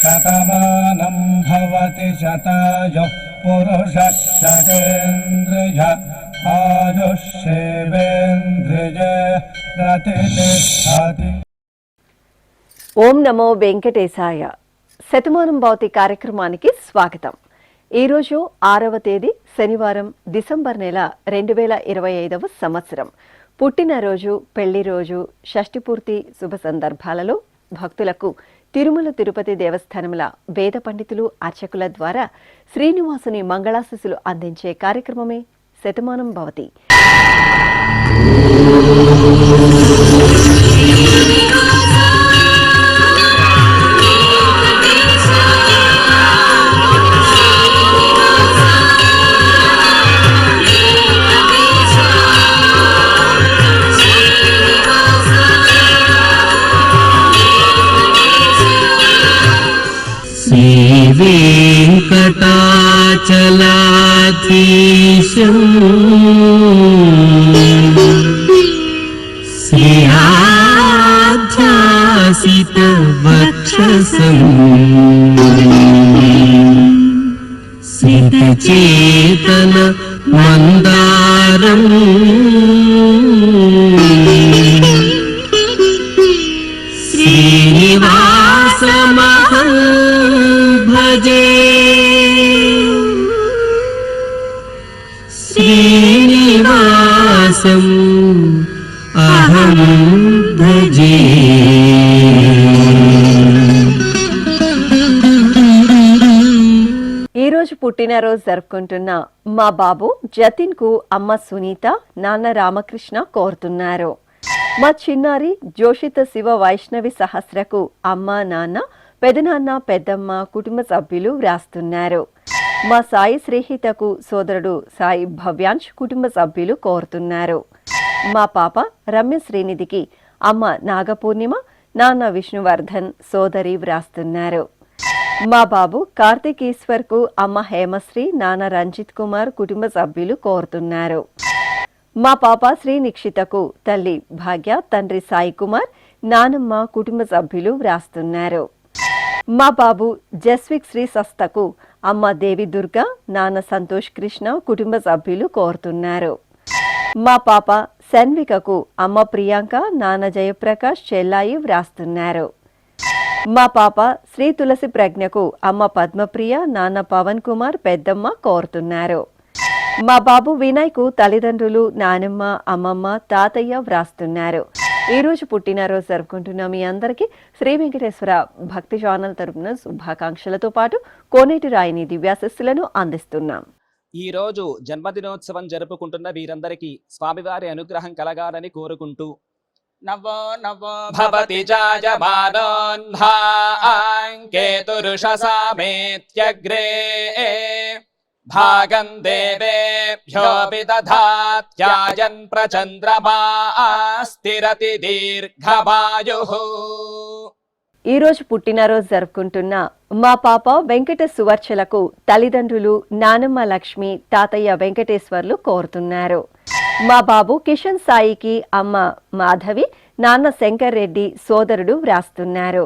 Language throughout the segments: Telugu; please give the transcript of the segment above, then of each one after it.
శతమానం భవతి శతాయుః పురుషः శతేంద్రియ ఆయుష్యేవేంద్రియే ప్రతిష్ఠతి. ఓం నమో వెంకటేశాయ. శతమానం భవతి కార్యక్రమానికి స్వాగతం. ఈరోజు 6వ తేదీ శనివారం, డిసెంబర్ నెల 2025వ సంవత్సరం. పుట్టినరోజు, పెళ్లి రోజు, షష్ఠి పూర్తి శుభ సందర్భాలలో భక్తులకు తిరుమల తిరుపతి దేవస్థానముల వేద పండితులు, అర్చకుల ద్వారా శ్రీనివాసుని మంగళాశీస్సులు అందించే కార్యక్రమమే శతమానం భవతి. వెంకటాచలాధీశం శ్రీయాధ్యాసిత వక్షసం సిద్ధచేతన మందారం శ్రీనివాసమహం భజే. శ్రీనివాసం అహం భజే. ఈరోజు పుట్టినరోజు జరుపుకుంటున్న మా బాబు జతిన్ కు అమ్మ సునీత, నాన్న రామకృష్ణ కోరుతున్నారు. మా చిన్నారి జోషిత శివ వైష్ణవి సహస్రకు అమ్మ, నాన్న, పెదనాన్న, పెద్దమ్మ, కుటుంబ సభ్యులు వ్రాస్తున్నారు. మా సాయి శ్రీహితకు సోదరుడు సాయి భవ్యాంశ్ కుటుంబ సభ్యులు కోరుతున్నారు. మా పాప రమ్య శ్రీనిధికి అమ్మ నాగపూర్ణిమ, నాన్న విష్ణువర్ధన్, సోదరి వ్రాస్తున్నారు. మా బాబు కార్తిక్ ఈశ్వర్ కు అమ్మ హేమశ్రీ, నాన్న రంజిత్ కుమార్ కుటుంబ సభ్యులు కోరుతున్నారు. మా పాప శ్రీ నిక్షితకు తల్లి భాగ్య, తండ్రి సాయి కుమార్, నానమ్మ కుటుంబ సభ్యులు వ్రాస్తున్నారు. మా బాబు జస్విక్ శ్రీ సస్తకు అమ్మ దేవి దుర్గా, నాన్న సంతోష్ కృష్ణ కుటుంబ సభ్యులు కోరుతున్నారు. మా పాప సన్వికకు అమ్మ ప్రియాంక, నాన్న జయప్రకాష్, చెల్లాయి వ్రాస్తున్నారు. మా పాప శ్రీ తులసి ప్రజ్ఞకు అమ్మ పద్మప్రియ, నాన్న పవన్ కుమార్, పెద్దమ్మ కోరుతున్నారు. మా బాబు వినయ్ కు తల్లిదండ్రులు, నానమ్మ, అమ్మమ్మ, తాతయ్య వ్రాస్తున్నారు. ఈ రోజు పుట్టినరోజు జరుపుకుంటున్న మీ అందరికీ శ్రీ వెంకటేశ్వర భక్తి ఛానల్ తరపున శుభాకాంక్షలతో పాటు కోనేటి రాయిని దివ్యాశస్సులను అందిస్తున్నాం. ఈ రోజు జన్మదినోత్సవం జరుపుకుంటున్న వీరందరికీ స్వామివారి అనుగ్రహం కలగాలని కోరుకుంటూ నవో నవో భవతి జాయమానోన్హాంకేతురుషసామేత్యగ్రే భాగం దేవేభ్యో విదధాత్యాయన్ ప్రచంద్రమా స్థిరతి దీర్ఘమాయుః. ఈ రోజు పుట్టినరోజు జరుపుకుంటున్న మా పాప వెంకట సువర్చలకు తల్లిదండ్రులు నానమ్మ లక్ష్మి, తాతయ్య వెంకటేశ్వర్లు కోరుతున్నారు. మా బాబు కిషన్ సాయికి అమ్మ మాధవి, నాన్న శంకర్ రెడ్డి, సోదరుడు వ్రాస్తున్నారు.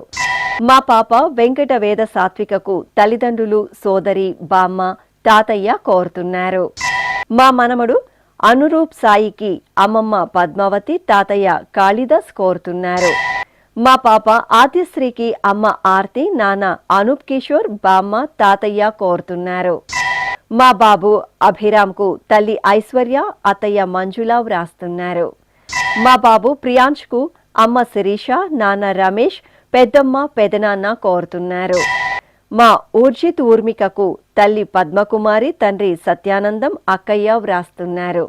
మా పాప వెంకట వేద సాత్వికకు తల్లిదండ్రులు, సోదరి, బామ్మ, తాతయ్య కోరుతున్నారు. మా మనమడు అనురూప్ సాయికి అమ్మమ్మ పద్మావతి, తాతయ్య కాళిదాస్ కోరుతున్నారు. మా పాప ఆద్యశ్రీకి అమ్మ ఆర్తి, నాన్న అనూప్ కిషోర్, బామ్మ, తాతయ్య కోరుతున్నారు. మా బాబు అభిరామ్ కు తల్లి ఐశ్వర్య, అత్తయ్య మంజుల వ్రాస్తున్నారు. మా బాబు ప్రియాంశ్ కు అమ్మ శిరీష, నాన్న రమేష్, పెద్దమ్మ, పెదనాన్న కోరుతున్నారు. మా ఊర్జిత్ ఊర్మికకు తల్లి పద్మకుమారి, తండ్రి సత్యానందం, అక్కయ్య వ్రాస్తున్నారు.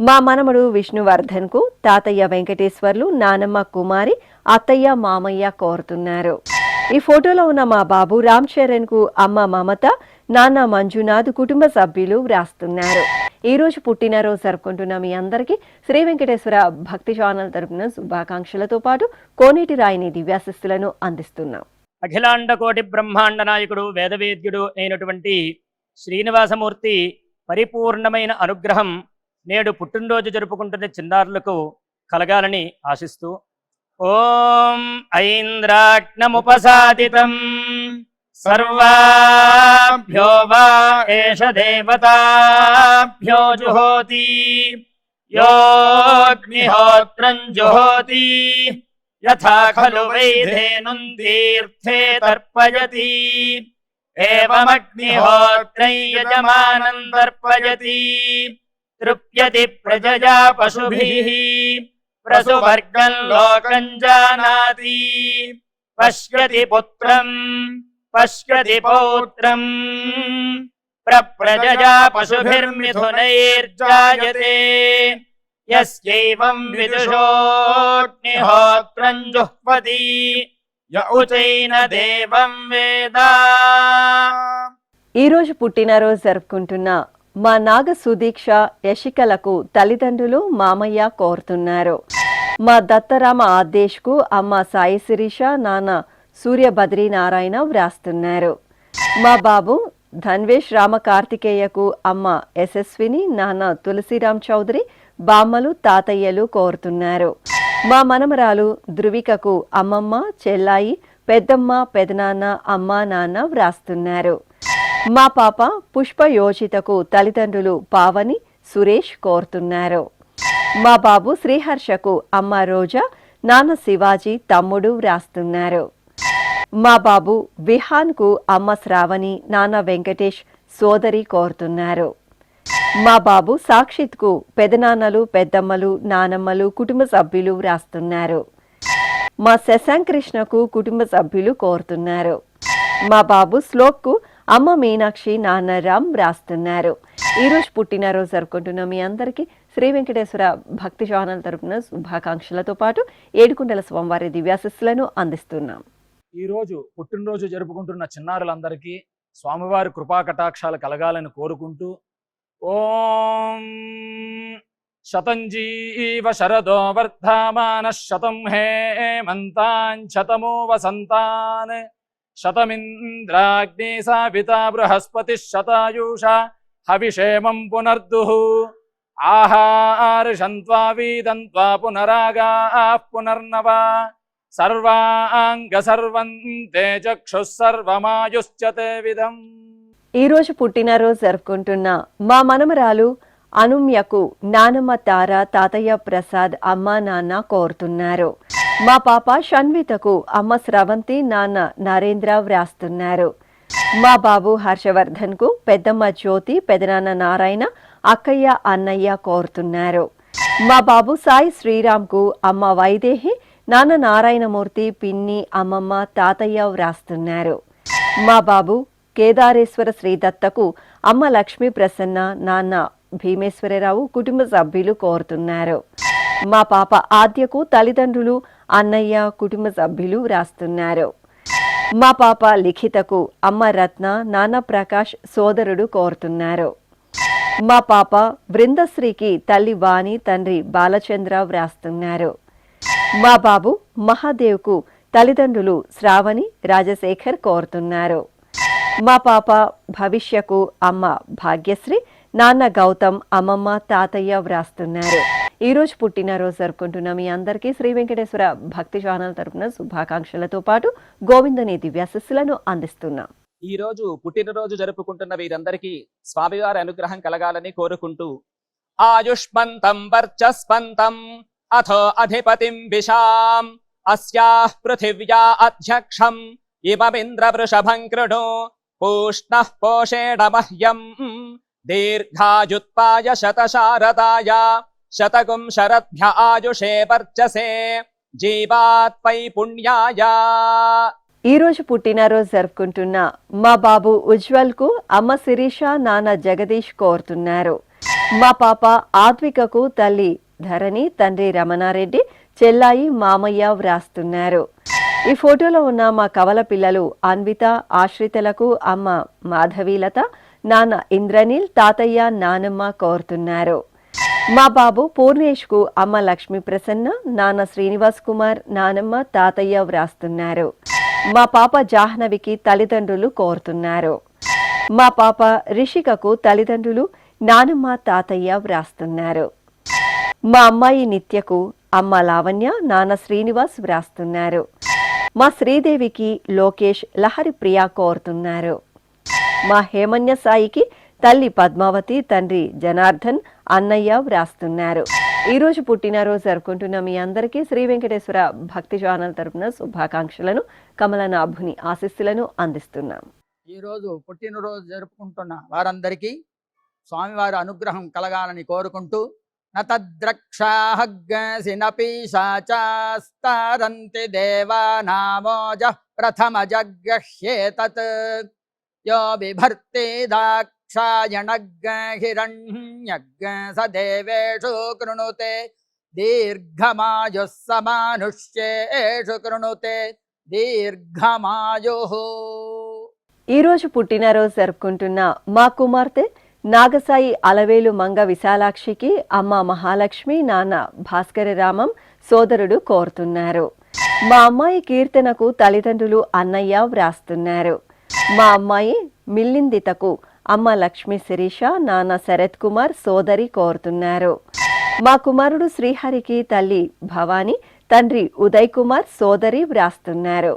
మా మనమడు విష్ణువర్ధన్ కు తాతయ్య వెంకటేశ్వర్లు, నానమ్మ కుమారి, అత్తయ్య, మామయ్య కోరుతున్నారు. ఈ ఫోటోలో ఉన్న మా బాబు రామ్ చరణ్ కు అమ్మ మమత, నాన్న మంజునాథ్ కుటుంబ సభ్యులు వ్రాస్తున్నారు. ఈ రోజు పుట్టినరోజు జరుపుకుంటున్న మీ అందరికీ శ్రీ వెంకటేశ్వర భక్తి ఛానల్ తరపున శుభాకాంక్షలతో పాటు కోనేటి రాయిని దివ్యాశస్సులను అందిస్తున్నాం. అఖిలాండ కోటి బ్రహ్మాండ నాయకుడు, వేదవేద్యుడు అయినటువంటి శ్రీనివాసమూర్తి పరిపూర్ణమైన అనుగ్రహం నేడు పుట్టినరోజు జరుపుకుంటున్న చిన్నారులకు కలగాలని ఆశిస్తూ ఓం ఐంద్రాగ్నముపసాదితం సర్వాభ్యో వా ఏష దేవతాభ్యో జుహోతి యోగ్నిహోత్రం జుహోతి యథా ఖలు వైధేనుం తీర్థే తర్పయతి ఏవమగ్నిహోత్రై యజమానం తర్పయతి తృప్యతి ప్రజయా పశుభిః ప్రసువర్గం లోకం జానాతి పశ్యతి పుత్రం పశ్యతి పౌత్రం ప్రజయా పశుభిర్మిథునైర్జాయతే యస్యైవం విదుషోగ్నిహోత్రం జుహ్వతి య ఉచైన దేవం వేద. ఈరోజు పుట్టినరోజు జరుపుకుంటున్న మా నాగ సుదీక్ష యశికలకు తల్లిదండ్రులు మామయ్య కోరుతున్నారు. మా దత్తరామ ఆదేశ్కు అమ్మ సాయి శిరీష, నాన్న సూర్య బద్రీనారాయణ వ్రాస్తున్నారు. మా బాబు ధన్వేష్ రామ కార్తికేయకు అమ్మ యశస్విని, నాన్న తులసిరామ్ చౌదరి, బామ్మలు తాతయ్యలు కోరుతున్నారు. మా మనమరాలు ధృవికకు అమ్మమ్మ, చెల్లాయి, పెద్దమ్మ, పెదనాన్న, అమ్మ, నాన్న వ్రాస్తున్నారు. మా పాప పుష్ప యోచితకు తల్లిదండ్రులు పావని, సురేష్ కోరుతున్నారు. మా బాబు శ్రీహర్షకు అమ్మ రోజా, నాన్న శివాజీ, తమ్ముడు వ్రాస్తున్నారు. మా బాబు విహాన్కు అమ్మ శ్రావణి, నాన్న వెంకటేష్, సోదరి కోరుతున్నారు. మా బాబు సాక్షిత్కు పెదనాన్నలు, పెద్దమ్మలు, నానమ్మలు, కుటుంబ సభ్యులు వ్రాస్తున్నారు. మా శశాంక్ కృష్ణకు కుటుంబ సభ్యులు కోరుతున్నారు. మా బాబు శ్లోక్కు అమ్మ మీనాక్షి, నాన్న రామ్ వ్రాస్తున్నారు. ఈరోజు పుట్టినరోజు జరుపుకుంటున్న మీ అందరికీ శ్రీ వెంకటేశ్వర భక్తి ఛానల్ తరపున శుభాకాంక్షలతో పాటు ఏడుకొండల స్వామివారి దివ్యాశిస్సులను అందిస్తున్నాం. ఈరోజు పుట్టినరోజు జరుపుకుంటున్న చిన్నారులందరికీ స్వామివారి కృపా కటాక్షాలు కలగాలని కోరుకుంటూ ఓం శతంజీవ శరదో వర్ధమాన శతం హేమంతాన్ శతమో వసంతాన్ శతమింద్రాగ్ని సావితా బృహస్పతి శతాయూషా హవిషేమం పునర్దుః ఆహార్షంత్వా వీదంత్వా పునరాగాః పునర్నవా సర్వాంగ సర్వంతే చక్షుః సర్వమాయుశ్చతే విధం. ఈరోజు పుట్టినరోజు జరుపుకుంటున్న మా మనమరాలు అనుమ్యకు నానమ్మ తార, తాతయ్య ప్రసాద్, అమ్మ, నాన్న కోరుతున్నారు. మా పాప షణ్వితకు అమ్మ స్రవంతి, నాన్న నరేంద్ర వ్రాస్తున్నారు. మా బాబు హర్షవర్ధన్కు పెద్దమ్మ జ్యోతి, పెదనాన్న నారాయణ, అక్కయ్య, అన్నయ్య కోరుతున్నారు. మా బాబు సాయి శ్రీరామ్కు అమ్మ వైదేహి, నాన్న నారాయణమూర్తి, పిన్ని, అమ్మమ్మ, తాతయ్య వ్రాస్తున్నారు. మా బాబు కేదారేశ్వర శ్రీదత్తకు అమ్మ లక్ష్మీ ప్రసన్న, నాన్న భీమేశ్వరరావు, కుటుంబ సభ్యులు కోరుతున్నారు. మా పాప ఆద్యకు తల్లిదండ్రులు, అన్నయ్య, కుటుంబ సభ్యులు వ్రాస్తున్నారు. మా పాప లిఖితకు అమ్మ రత్న, నాన్న ప్రకాష్, సోదరుడు కోరుతున్నారు. మా పాప బృందశ్రీకి తల్లి వాణి, తండ్రి బాలచంద్ర వ్రాస్తున్నారు. మా బాబు మహాదేవ్కు తల్లిదండ్రులు శ్రావణి, రాజశేఖర్ కోరుతున్నారు. మా పాప భవిష్యకు అమ్మ భాగ్యశ్రీ, నాన్న గౌతమ్, అమ్మమ్మ, తాతయ్య వ్రాస్తున్నారు. ఈరోజు పుట్టినరోజు జరుపుకుంటున్న మీ అందరికీ శ్రీ వెంకటేశ్వర భక్తి ఛానల్ తరపున శుభాకాంక్షలతో పాటు గోవిందుని దివ్యాశిస్సులను అందిస్తున్నాం. ఈ రోజు పుట్టినరోజు జరుపుకుంటున్న వీరందరికీ స్వామివారి అనుగ్రహం కలగాలని కోరుకుంటూ ఆయుష్మంతం వర్చస్వంతం అథో అధిపతిం విశాం అస్యాః పృథివ్యా అధ్యక్షం ఇమమింద్ర వృషభం కృణు పూష్ణః పోషేణ మహ్యం దీర్ఘాయుత్పాయ శతశారదాయ శతగుం శరద్భ్య ఆయుషే వర్చసే జీవాత్వై పుణ్యాయ. ఈరోజు పుట్టినరోజు జరుపుకుంటున్న మా బాబు ఉజ్వల్ కు అమ్మ శిరీష, నాన్న జగదీష్ కోరుతున్నారు. మా పాప ఆత్వికకు తల్లి ధరణి, తండ్రి రమణారెడ్డి, చెల్లాయి, మామయ్య వ్రాస్తున్నారు. ఈ ఫోటోలో ఉన్న మా కవల పిల్లలు అన్విత, ఆశ్రితలకు అమ్మ మాధవీలత, నాన్న ఇంద్రనీల్, తాతయ్య, నానమ్మ కోరుతున్నారు. మా బాబు పూర్ణేష్ కు అమ్మ లక్ష్మీ ప్రసన్న, నాన్న శ్రీనివాస్ కుమార్, నానమ్మ, తాతయ్య వ్రాస్తున్నారు. మా పాప జాహ్నవికి తల్లిదండ్రులు కోరుతున్నారు. మా పాప రిషికకు తల్లిదండ్రులు, నానమ్మ, తాతయ్య వ్రాస్తున్నారు. మా అమ్మాయి నిత్యకు అమ్మ లావణ్య, నాన్న శ్రీనివాస్ వ్రాస్తున్నారు. మా శ్రీదేవికి లోకేష్, లహరి ప్రియా కోరుతున్నారు. మా హేమన్య సాయికి తల్లి పద్మావతి, తండ్రి జనార్దన్, అన్నయ్య వ్రాస్తున్నారు. ఈరోజు పుట్టినరోజు జరుపుకుంటున్న మీ అందరికీ శ్రీ వెంకటేశ్వర భక్తి ఛానల్ తరపున శుభాకాంక్షలను, కమలనాభుని ఆశీస్సులను అందిస్తున్నాం. ఈరోజు పుట్టినరోజు జరుపుకుంటున్న వారందరికీ స్వామివారి అనుగ్రహం కలగాలని కోరుకుంటూ నతద్రక్షాహగ్గసినపీశాచాస్తారంతి దేవానామోజ ప్రథమ జగ్గహ్యేతత్ యో బిభర్తి దాక్షాయణగ్గహిరణ్యగ్గ స దేవేషు కృణుతే దీర్ఘమాయుః సమానుష్యేషు కృణుతే దీర్ఘమాయుః. ఈరోజు పుట్టినరోజు జరుపుకుంటున్న మా కుమార్తె నాగసాయి అలవేలు మంగ విశాలాక్షికి అమ్మ మహాలక్ష్మి, నాన్న భాస్కర రామం, సోదరుడు కోరుతున్నారు. మా అమ్మాయి కీర్తనకు తల్లిదండ్రులు అన్నయ్య వ్రాస్తున్నారు. మా అమ్మాయి మిల్లిందితకు అమ్మ లక్ష్మి శిరీష, నాన్న శరత్ కుమార్, సోదరి కోరుతున్నారు. మా కుమారుడు శ్రీహరికి తల్లి భవాని, తండ్రి ఉదయ్ కుమార్, సోదరి వ్రాస్తున్నారు.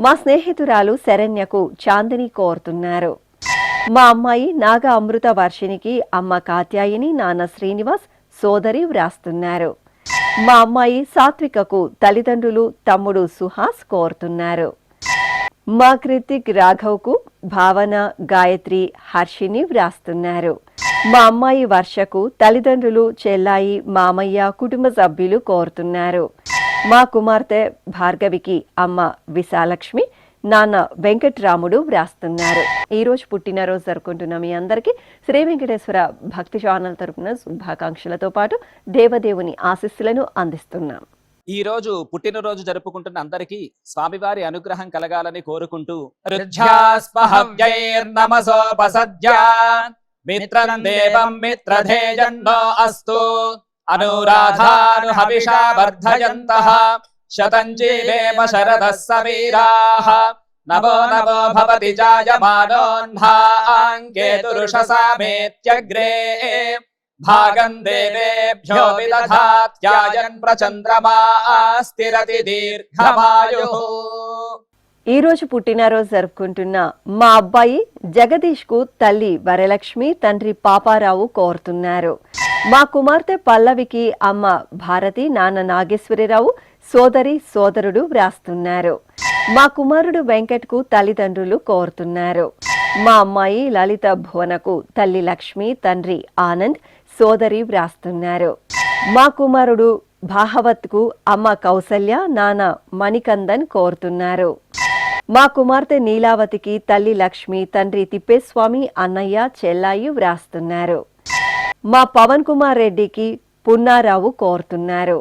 మా స్నేహితురాలు శరణ్యకు చాందిని కోరుతున్నారు. మా అమ్మాయి నాగ అమృత వర్షినికి అమ్మ కాత్యాయిని, నాన్న శ్రీనివాస్, సోదరి వ్రాస్తున్నారు. మా అమ్మాయి సాత్వికకు తల్లిదండ్రులు తమ్ముడు సుహాస్ కోరుతున్నారు. మా కృతిక్ రాఘవ్కు భావన, గాయత్రి, హర్షిని వ్రాస్తున్నారు. మా అమ్మాయి వర్షకు తల్లిదండ్రులు చెల్లాయి, మామయ్య, కుటుంబ సభ్యులు కోరుతున్నారు. మా కుమార్తె భార్గవికి అమ్మ విశాలక్ష్మి, నాన్న వెంకట్రాముడు వ్రాస్తున్నారు. ఈరోజు పుట్టినరోజు జరుపుకుంటున్న మీ అందరికీ శ్రీ వెంకటేశ్వర భక్తి ఛానల్ తరపున శుభాకాంక్షలతో పాటు దేవదేవుని ఆశీస్సులను అందిస్తున్నాం. ఈ రోజు పుట్టినరోజు జరుపుకుంటున్న అందరికీ స్వామివారి అనుగ్రహం కలగాలని కోరుకుంటూ రుధ్యాస్పహవ్యైర్నమసోపసద్యా మిత్రం దేవం మిత్రధేజన్నో అస్తు అనురాధాను హవిషా వర్ధయంతః శతం జీవేమ శరదః సమీరాః నవో నవో భవతి జాయమానోన్హాంకేతురుషసామేత్యగ్రే భాగం దేవేభ్యో విదధాత్యాయన్ ప్రచంద్రమా స్థిరతి దీర్ఘమాయుః. ఈరోజు పుట్టినరోజు జరుపుకుంటున్న మా అబ్బాయి జగదీష్ కు తల్లి వరలక్ష్మి, తండ్రి పాపారావు కోరుతున్నారు. మా కుమార్తె పల్లవికి అమ్మ భారతి, నాన్న నాగేశ్వరరావు, సోదరి సోదరుడు వ్రాస్తున్నారు. మా కుమారుడు వెంకట్కు తల్లిదండ్రులు కోరుతున్నారు. మా అమ్మాయి లలిత భువనకు తల్లి లక్ష్మి, తండ్రి ఆనంద్, సోదరి వ్రాస్తున్నారు. మా కుమారుడు భాగవత్కు అమ్మ కౌసల్య, నాన్న మణికందన్ కోరుతున్నారు. మా కుమార్తె నీలావతికి తల్లి లక్ష్మి, తండ్రి తిప్పేస్వామి, అన్నయ్య, చెల్లాయి వ్రాస్తున్నారు. మా పవన్ కుమార్ రెడ్డికి పున్నారావు కోరుతున్నారు.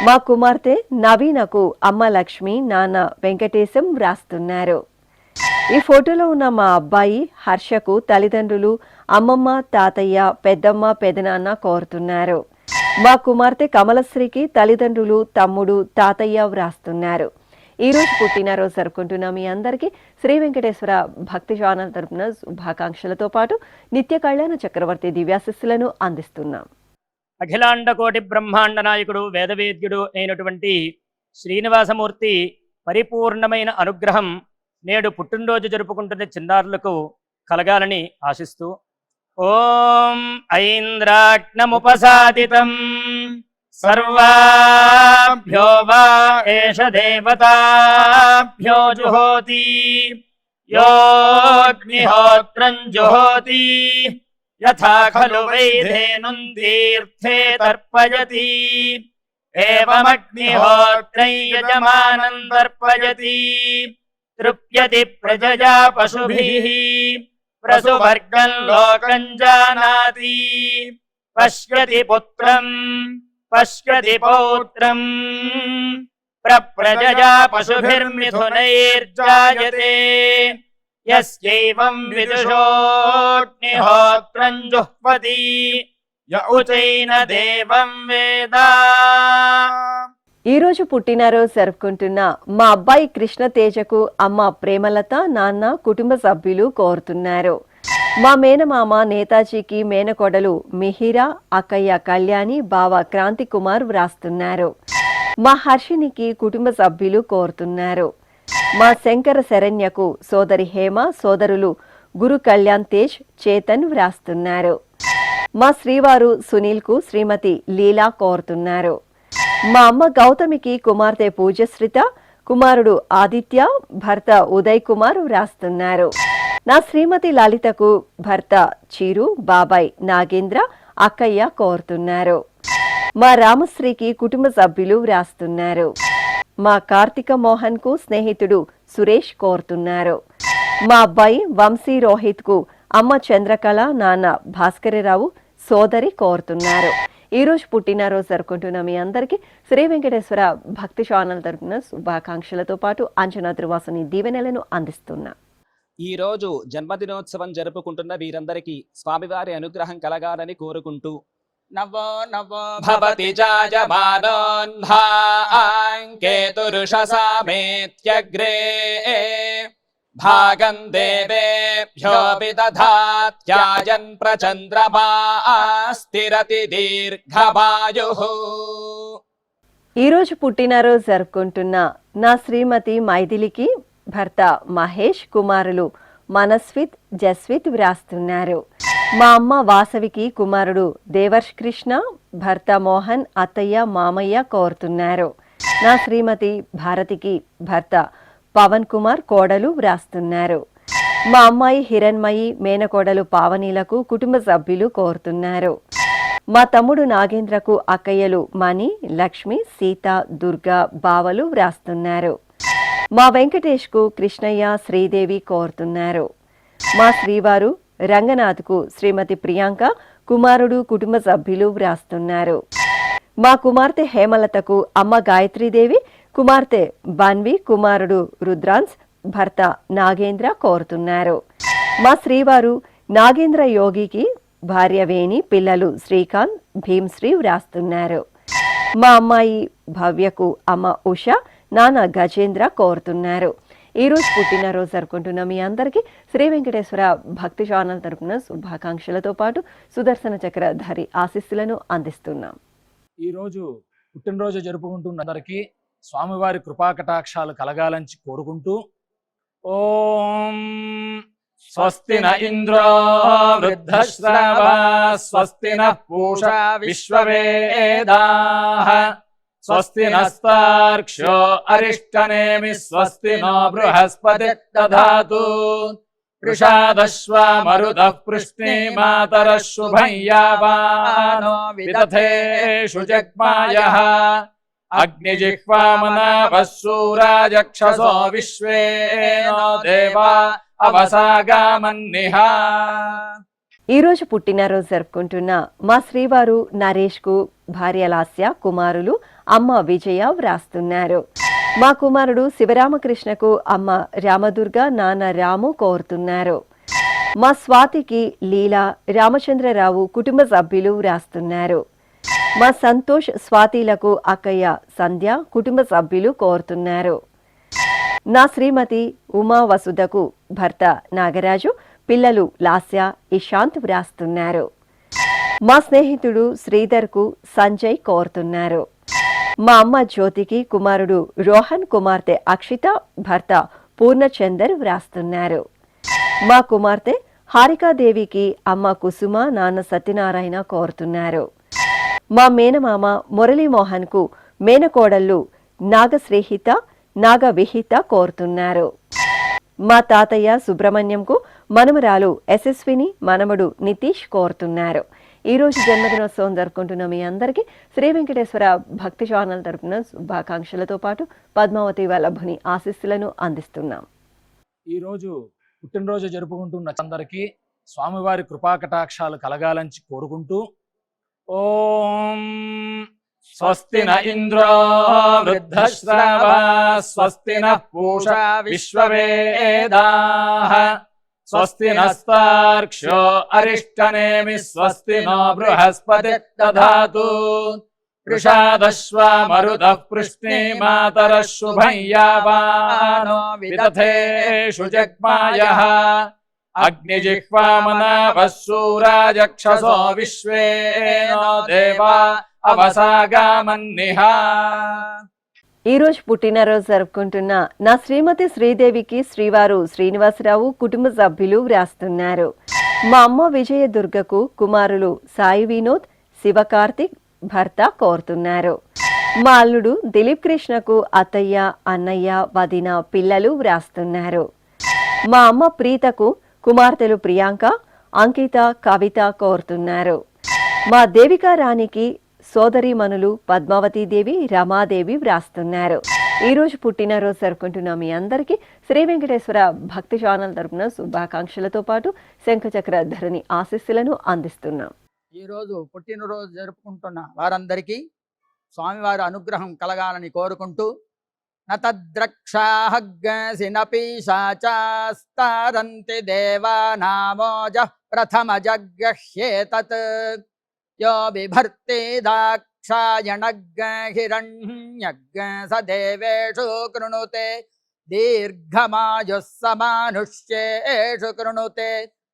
మా కుమార్తె నవీనకు అమ్మ లక్ష్మి, నాన్న వెంకటేశం వ్రాస్తున్నారు. ఈ ఫోటోలో ఉన్న మా అబ్బాయి హర్షకు తల్లిదండ్రులు అమ్మమ్మ, తాతయ్య, పెద్దమ్మ, పెదనాన్న కోరుతున్నారు. మా కుమార్తె కమలశ్రీకి తల్లిదండ్రులు తమ్ముడు, తాతయ్య వ్రాస్తున్నారు. ఈరోజు పుట్టినరోజు జరుపుకుంటున్న మీ అందరికీ శ్రీ వెంకటేశ్వర భక్తి ఛానల్ తరపున శుభాకాంక్షలతో పాటు నిత్య కళ్యాణ చక్రవర్తి దివ్యాశిస్సులను అందిస్తున్నాం. అఖిలాండ కోటి బ్రహ్మాండ నాయకుడు వేదవేద్యుడు అయినటువంటి శ్రీనివాసమూర్తి పరిపూర్ణమైన అనుగ్రహం నేడు పుట్టినరోజు జరుపుకుంటున్న చిన్నారులకు కలగాలని ఆశిస్తూ ఓం ఐంద్రాగ్నముపసాదితం సర్వాభ్యో వా ఏష దేవతాభ్యో జుహోతి యోగ్నిహోత్రం జుహోతి యథా ఖలు వైధేనుం తీర్థే తర్పయతి ఏవమగ్నిహోత్రై యజమానం తర్పయతి తృప్యతి ప్రజయా పశుభిః ప్రసువర్గం లోకం జానాతి పశ్యతి పుత్రం పశ్యతి పౌత్రం ప్రజయా పశుభిర్మిథునైర్జాయతే యస్యైవం విదుషోగ్నిహోత్రం జుహ్వతి య ఉచైన దేవం వేద. ఈరోజు పుట్టినరోజు జరుపుకుంటున్న మా అబ్బాయి కృష్ణ తేజకు అమ్మ ప్రేమలత, నాన్న, కుటుంబ సభ్యులు కోరుతున్నారు. మా మేనమామ నేతాజీకి మేనకోడలు మిహిరా, అక్కయ్య కళ్యాణి, బావ క్రాంతి కుమార్ వ్రాస్తున్నారు. మా హర్షినికి కుటుంబ సభ్యులు కోరుతున్నారు. మా శంకర శరణ్యకు సోదరి హేమ, సోదరులు గురు కళ్యాణ్ తేజ్, చేతన్ వ్రాస్తున్నారు. మా శ్రీవారు సునీల్కు శ్రీమతి లీలా కోరుతున్నారు. మా అమ్మ గౌతమికి కుమార్తె పూజశ్రిత, కుమారుడు ఆదిత్య, భర్త ఉదయ్ కుమార్ వ్రాస్తున్నారు. నా శ్రీమతి లలితకు భర్త చీరు, బాబాయ్ నాగేంద్ర, అక్కయ్య కోరుతున్నారు. మా రామశ్రీకి కుటుంబ సభ్యులు వ్రాస్తున్నారు. మా కార్తిక మోహన్ కు స్నేహితుడు సురేష్ కోరుతున్నారు. మా అబ్బాయి వంశీ రోహిత్ కు అమ్మ చంద్రకళ, నాన్న భాస్కరరావు, సోదరి కోరుతున్నారు. ఈ రోజు పుట్టినరోజు జరుపుకుంటున్న మీ అందరికీ శ్రీ వెంకటేశ్వర భక్తి ఛానల్ తరపున శుభాకాంక్షలతో పాటు అంజనా త్రివాసుని దీవెనలను అందిస్తున్నా. ఈ రోజు జన్మదినోత్సవం జరుపుకుంటున్న వీరందరికీ స్వామివారి అనుగ్రహం కలగాలని కోరుకుంటూ నవో నవో భవతి జాయమానోన్హాంకేతురుషసామేత్యగ్రే భాగం దేవేభ్యో విదధాత్యాయన్ ప్రచంద్రమా స్థిరతి దీర్ఘమాయుః. ఈ రోజు పుట్టినరోజు జరుపుకుంటున్న నా శ్రీమతి మైథిలికి భర్త మహేష్, కుమారులు మనస్విత్, జస్విత్ వ్రాస్తున్నారు. మా అమ్మ వాసవికి కుమారుడు దేవర్ష్ కృష్ణ, భర్త మోహన్, అత్తయ్య, మామయ్య కోరుతున్నారు. నా శ్రీమతి భారతికి భర్త పవన్ కుమార్, కోడలు వ్రాస్తున్నారు. మా అమ్మాయి హిరణ్మయి, మేనకోడలు పావనీలకు కుటుంబ సభ్యులు కోరుతున్నారు. మా తమ్ముడు నాగేంద్రకు అక్కయ్యలు మణి, లక్ష్మి, సీత, దుర్గా, బావలు వ్రాస్తున్నారు. మా వెంకటేష్కు కృష్ణయ్య, శ్రీదేవి కోరుతున్నారు. మా శ్రీవారు రంగనాథ్కు శ్రీమతి ప్రియాంక, కుమారుడు, కుటుంబ సభ్యులు వ్రాస్తున్నారు. మా కుమార్తె హేమలతకు అమ్మ గాయత్రీదేవి, కుమార్తె బన్వి, కుమారుడు రుద్రాన్స్, భర్త నాగేంద్ర కోరుతున్నారు. మా శ్రీవారు నాగేంద్ర యోగికి భార్య వేణి, పిల్లలు శ్రీకాంత్, భీమ్శ్రీ వ్రాస్తున్నారు. మా అమ్మాయి భవ్యకు అమ్మ ఉష, నాన్న గజేంద్ర కోరుతున్నారు. ఈ రోజు పుట్టినరోజు జరుపుకుంటున్న మీ అందరికీ శ్రీ వెంకటేశ్వర భక్తి ఛానల్ తరపున శుభాకాంక్షలతో పాటు సుదర్శన చక్రధారి ఆశీస్సులను అందిస్తున్నాం. ఈరోజు పుట్టినరోజు జరుపుకుంటున్న అందరికీ స్వామివారి కృపాకటాక్షాలు కలగాలని కోరుకుంటూ ఓం స్వస్తి న ఇంద్రో వృద్ధశ్రవా స్వస్తి నః పూషా విశ్వవేదాః స్వస్తి నస్తార్క్ష్యో అరిష్టనేమి స్వస్తి నో బృహస్పతి దధాతు వృషాదశ్వా మరుదః పృష్ణీమాతరః శుభం యావానో విదథేషు జగ్మాయః అగ్నిజిహ్వామనాభः శూరాజక్షసో విశ్వేనో దేవా అవసాగామన్నిహ. ఈ రోజు పుట్టినరోజు జరుపుకుంటున్న మా శ్రీవారు నరేష్ కు భార్య లాస్య, కుమారులు అమ్మ విజయ వ్రాస్తున్నారు. మా కుమారుడు శివరామకృష్ణకు అమ్మ రామదుర్గ, నాన్న రాము కోరుతున్నారు. మా స్వాతికి లీలా, రామచంద్రరావు కుటుంబ సభ్యులు వ్రాస్తున్నారు. మా సంతోష్, స్వాతిలకు అక్కయ్య సంధ్య, కుటుంబ సభ్యులు కోరుతున్నారు. నా శ్రీమతి ఉమా వసుధకు భర్త నాగరాజు, పిల్లలు లాస్య, ఇషాంత్ వ్రాస్తున్నారు. మా స్నేహితుడు శ్రీధర్కు సంజయ్ కోరుతున్నారు. మా అమ్మ జ్యోతికి కుమారుడు రోహన్, కుమార్తె అక్షిత, భర్త పూర్ణచందర్ వ్రాస్తున్నారు. మా కుమార్తె హారికాదేవికి అమ్మ కుసుమ, నాన్న సత్యనారాయణ కోరుతున్నారు. మా మేనమామ మురళీమోహన్ కు మేనకోడళ్ళు నాగశ్రీహిత, నాగవిహిత కోరుతున్నారు. మా తాతయ్య సుబ్రహ్మణ్యంకు మనమరాలు యశస్విని, మనమడు నితీష్ కోరుతున్నారు. ఈ రోజు జన్మదినోత్సవం జరుపుకుంటున్న మీ అందరికీ శ్రీ వెంకటేశ్వర భక్తి ఛానల్ తరపున శుభాకాంక్షలతో పాటు పద్మావతి వల్లభుని ఆశీస్సులను అందిస్తున్నాం. ఈ రోజు పుట్టినరోజు జరుపుకుంటున్న అందరికీ స్వామివారి కృపాకటాక్షాలు కలగాలని కోరుకుంటూ ఓం స్వస్తి న ఇంద్రో వృద్ధశ్రవా స్వస్తి నః పూషా విశ్వవేదాః స్వస్తి నస్తార్క్ష్యో అరిష్టనేమి స్వస్తి నో బృహస్పతి దధాతు వృషాదశ్వా మరుదః పృష్ణీమాతరః శుభం యావానో విదథేషు జగ్మాయః అగ్నిజిహ్వామనావః శూరాజక్షసో విశ్వే నో దేవా అవసాగామన్నిహ. ఈ రోజు పుట్టినరోజు జరుపుకుంటున్న నా శ్రీమతి శ్రీదేవికి శ్రీవారు శ్రీనివాసరావు కుటుంబ సభ్యులు వ్రాస్తున్నారు. మా అమ్మ విజయ దుర్గకు కుమారులు సాయి వినోద్, శివకార్తిక్ భర్త కోరుతున్నారు. మా అల్లుడు దిలీప్ కృష్ణకు అత్తయ్య, అన్నయ్య, వదిన, పిల్లలు వ్రాస్తున్నారు. మా అమ్మ ప్రీతకు కుమార్తెలు ప్రియాంక, అంకిత, కవిత కోరుతున్నారు. మా దేవికా రాణికి సోదరీమణులు పద్మావతీదేవి, రమాదేవి వ్రాస్తున్నారు. ఈ రోజు పుట్టినరోజు జరుపుకుంటున్న మీ అందరికీ శ్రీ వెంకటేశ్వర భక్తి ఛానల్ తరపున శుభాకాంక్షలతో పాటు శంఖచక్ర ధరణి ఆశీస్సులను అందిస్తున్నాం. ఈరోజు పుట్టినరోజు జరుపుకుంటున్న వారందరికీ స్వామివారి అనుగ్రహం కలగాలని కోరుకుంటూ నతద్రక్షాహగ్గసినపీశాచాస్తారంతి దేవానామోజ ప్రథమ జగ్గహ్యేతత్ యో బిభర్తి దాక్షాయణగ్గహిరణ్యగ్గ స దేవేషు కృణుతే దీర్ఘమాయుః సమానుష్యేషు కృణుతే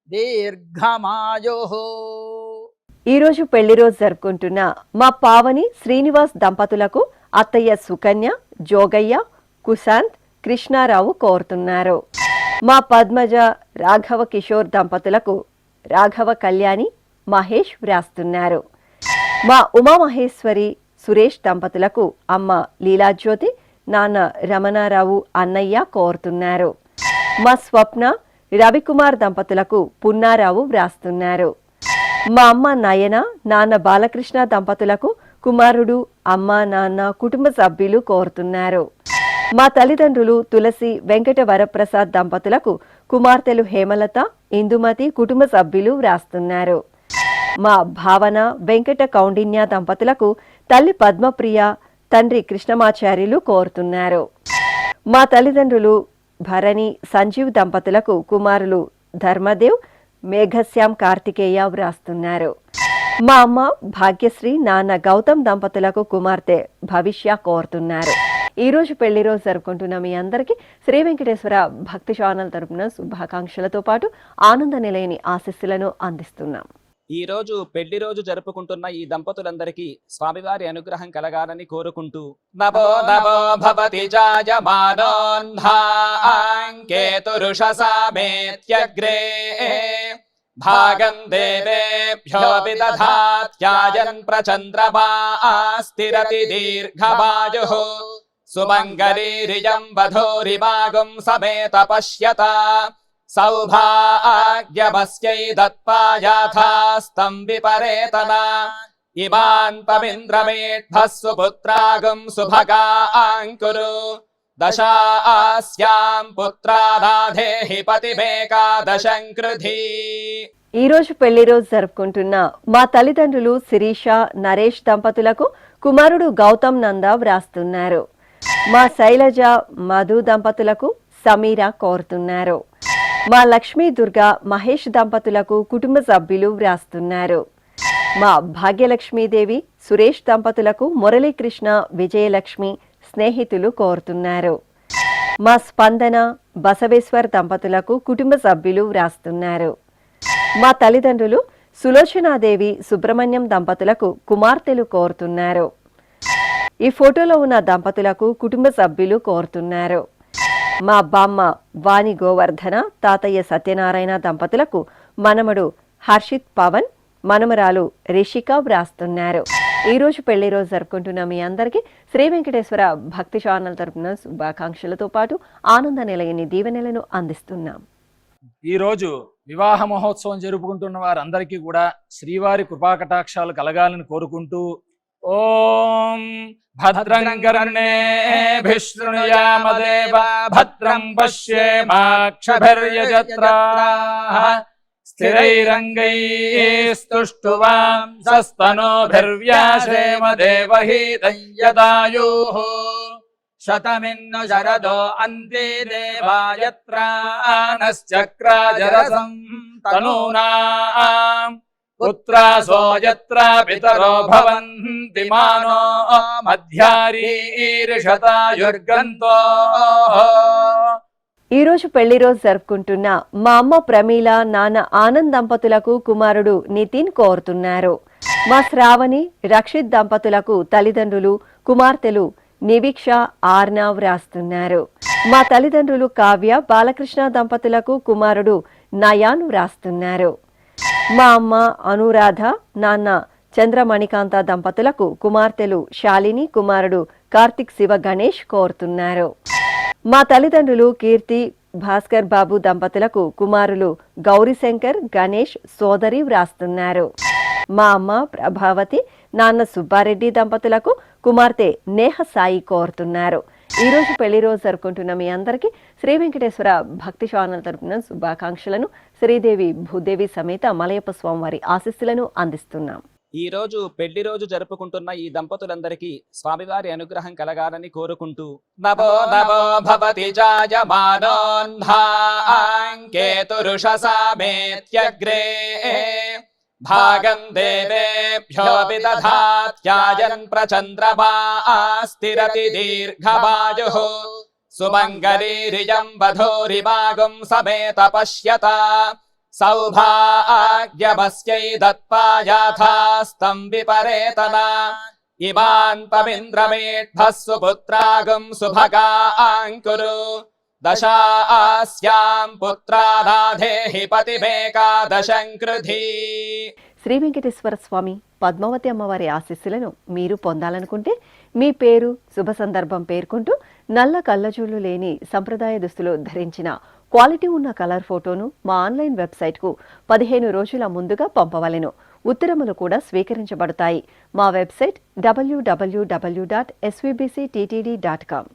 దీర్ఘమాయుః. ఈ రోజు పెళ్లి రోజు జరుపుకుంటున్న మా పావని శ్రీనివాస్ దంపతులకు అత్తయ్య సుకన్య, జోగయ్య, కుశాంత్, కృష్ణారావు కోరుతున్నారు. మా పద్మజ, రాఘవ కిషోర్ దంపతులకు రాఘవ కళ్యాణి, మహేష్ వ్రాస్తున్నారు. మా ఉమామహేశ్వరి, సురేష్ దంపతులకు అమ్మ లీలాజ్యోతి, నాన్న రమణారావు, అన్నయ్య కోరుతున్నారు. మా స్వప్న, రవికుమార్ దంపతులకు పున్నారావు వ్రాస్తున్నారు. మా అమ్మ నయన, నాన్న బాలకృష్ణ దంపతులకు కుమారుడు, అమ్మ, నాన్న, కుటుంబ సభ్యులు కోరుతున్నారు. మా తల్లిదండ్రులు తులసి, వెంకట వరప్రసాద్ దంపతులకు కుమార్తెలు హేమలత, ఇందుమతి, కుటుంబ సభ్యులు వ్రాస్తున్నారు. మా భావన, వెంకట కౌండిన్య దంపతులకు తల్లి పద్మప్రియ, తండ్రి కృష్ణమాచార్యులు కోరుతున్నారు. మా తల్లిదండ్రులు భరణి, సంజీవ్ దంపతులకు కుమారులు ధర్మదేవ్, మేఘశ్యామ్, కార్తికేయ వ్రాస్తున్నారు. మా అమ్మ భాగ్యశ్రీ, నాన్న గౌతమ్ దంపతులకు కుమార్తె భవిష్య కోరుతున్నారు. ఈ రోజు పెళ్లి రోజు జరుపుకుంటున్న మీ అందరికీ శ్రీ వెంకటేశ్వర భక్తి ఛానల్ తరపున శుభాకాంక్షలతో పాటు ఆనంద నిలయని ఆశీస్సులను అందిస్తున్నాం. ఈ రోజు పెళ్లి రోజు జరుపుకుంటున్న ఈ దంపతులందరికీ స్వామివారి అనుగ్రహం కలగాలని కోరుకుంటూ నభో నభో భవతి జాయమానోన్హాంకేతురుషసామేత్యగ్రే భాగం దేవేభ్యో విదధాత్యాయన్ ప్రచంద్రమాస్తిరతి దీర్ఘమాయుః సుమంగళీరియం వధూరిమాగం సమేత పశ్యత సౌభాగ్యమస్యై దత్పాయాథాస్తం విపరేతనా ఇమాన్ పమింద్రమేఢ్భः సుపుత్రాగం సుభగాంకురు దశాస్యాం పుత్రానాధేహి పతిమేకాదశం కృధి. ఈ రోజు పెళ్లి రోజు జరుపుకుంటున్న మా తల్లిదండ్రులు శిరీష, నరేష్ దంపతులకు కుమారుడు గౌతమ్ నంద వ్రాస్తున్నారు. మా శైలజ, మధు దంపతులకు సమీర కోరుతున్నారు. మా లక్ష్మీ దుర్గా, మహేష్ దంపతులకు కుటుంబ సభ్యులు వ్రాస్తున్నారు. మా భాగ్యలక్ష్మీదేవి, సురేష్ దంపతులకు మురళీకృష్ణ, విజయలక్ష్మి స్నేహితులు కోరుతున్నారు. మా స్పందన, బసవేశ్వర్ దంపతులకు కుటుంబ సభ్యులు వ్రాస్తున్నారు. మా తల్లిదండ్రులు సులోచనాదేవి, సుబ్రహ్మణ్యం దంపతులకు కుమార్తెలు కోరుతున్నారు. ఈ ఫోటోలో ఉన్న దంపతులకు కుటుంబ సభ్యులు కోరుతున్నారు. మా బామ్మ వాణి గోవర్ధన, తాతయ్య సత్యనారాయణ దంపతులకు మనమడు హర్షిత్ పవన్, మనమరాలు రిషిక వ్రాస్తున్నారు. ఈ రోజు పెళ్లి రోజు జరుపుకుంటున్న మీ అందరికీ శ్రీ వెంకటేశ్వర భక్తి ఛానల్ తరపున శుభాకాంక్షలతో పాటు ఆనంద నిలయని దీవెనలను అందిస్తున్నాం. ఈ రోజు వివాహ మహోత్సవం జరుపుకుంటున్న వారందరికీ కూడా శ్రీవారి కృపాకటాక్షాలు కలగాలని కోరుకుంటూ ఓం భద్రం కర్ణేభిః శృణుయామదేవా భద్రం పశ్యేమాక్షభిర్యజత్రాః స్థిరైరంగైస్తుష్టువాం సస్తనోభిర్వ్యాసేమ దేవహీతం యదాయుః శతమిన్ను శరదో అంతే దేవాయత్రానశ్చక్రాజరసం తనూనాం పుత్రాసో యత్ర పితరో భవంతి మానో మధ్యారీర్షతాయుర్గంతో ఈరోజు పెళ్లి రోజు జరుపుకుంటున్న మా అమ్మ ప్రమీల, నాన్న ఆనంద్ దంపతులకు కుమారుడు నితిన్ కోరుతున్నారు. మా శ్రావణి, రక్షిత్ దంపతులకు తల్లిదండ్రులు, కుమార్తెలు నివీక్ష, ఆర్నావ్ రాస్తున్నారు. మా తల్లిదండ్రులు కావ్య, బాలకృష్ణ దంపతులకు కుమారుడు నయాన్ రాస్తున్నారు. మా అమ్మ అనురాధ, నాన్న చంద్రమణికాంత దంపతులకు కుమార్తెలు శాలిని, కుమారుడు కార్తిక్ శివ గణేష్ కోరుతున్నారు. మా తల్లిదండ్రులు కీర్తి, భాస్కర్ బాబు దంపతులకు కుమారులు గౌరీశంకర్, గణేష్, సోదరి వ్రాస్తున్నారు. మా అమ్మ ప్రభావతి, నాన్న సుబ్బారెడ్డి దంపతులకు కుమార్తె నేహ సాయి కోరుతున్నారు. ఈరోజు పెళ్లి రోజు జరుపుకుంటున్న మీ అందరికీ శ్రీ వెంకటేశ్వర భక్తి ఛానల్ తరపున శుభాకాంక్షలను, శ్రీదేవి భూదేవి సమేత మలయప్ప స్వామివారి ఆశీస్సులను అందిస్తున్నాం. ఈ రోజు పెళ్లి రోజు జరుపుకుంటున్న ఈ దంపతులందరికీ స్వామివారి అనుగ్రహం కలగాలని కోరుకుంటూ నభో నభో భవతి జాయమానోన్హాంకేతురుషసామేత్యగ్రే భాగం దేవేభ్యో విదధాత్యాయన్ ప్రచంద్రమాస్తిరతి దీర్ఘమాయుః సుమంగళీరియం వధూరిమాగం సమేత పశ్యత సౌభాగ్యమస్యై దత్పాయాథాస్తం విపరేతనా ఇమాన్ పమింద్రమేఢ్భః సుపుత్రాగం సుభగాంకురు దశాస్యాం పుత్రానాధేహి పతిమేకాదశం కృధి. శ్రీ వెంకటేశ్వర స్వామి పద్మావతి అమ్మవారి ఆశీస్సులను మీరు పొందాలనుకుంటే మీ పేరు, శుభ సందర్భం పేర్కొంటూ నల్ల కళ్ళజోళ్లు లేని సంప్రదాయ దుస్తులు ధరించిన క్వాలిటీ ఉన్న కలర్ ఫోటోను మా ఆన్లైన్ వెబ్సైట్కు 15 రోజుల ముందుగా పంపవలెను. ఉత్తరములు కూడా స్వీకరించబడతాయి. మా వెబ్సైట్ www.svbcttd.com.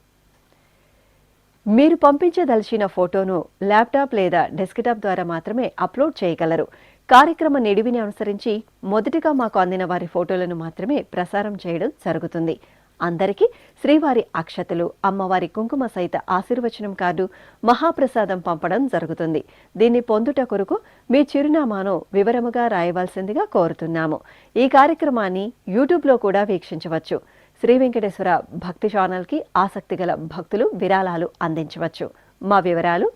మీరు పంపించదలిచిన ఫోటోను ల్యాప్టాప్ లేదా డెస్క్టాప్ ద్వారా మాత్రమే అప్లోడ్ చేయగలరు. కార్యక్రమ నిడివిని అనుసరించి మొదటిగా మాకు అందిన వారి ఫోటోలను మాత్రమే ప్రసారం చేయడం జరుగుతుంది. అందరికీ శ్రీవారి అక్షతలు, అమ్మవారి కుంకుమ సహిత ఆశీర్వచనం కార్డు, మహాప్రసాదం పంపడం జరుగుతుంది. దీన్ని పొందుట కొరకు మీ చిరునామాను వివరముగా రాయవలసిందిగా కోరుతున్నాము. ఈ కార్యక్రమాన్ని యూట్యూబ్లో కూడా వీక్షించవచ్చు. శ్రీ వెంకటేశ్వర భక్తి ఛానల్కి ఆసక్తి గల భక్తులు విరాళాలు అందించవచ్చు. మా వివరాలు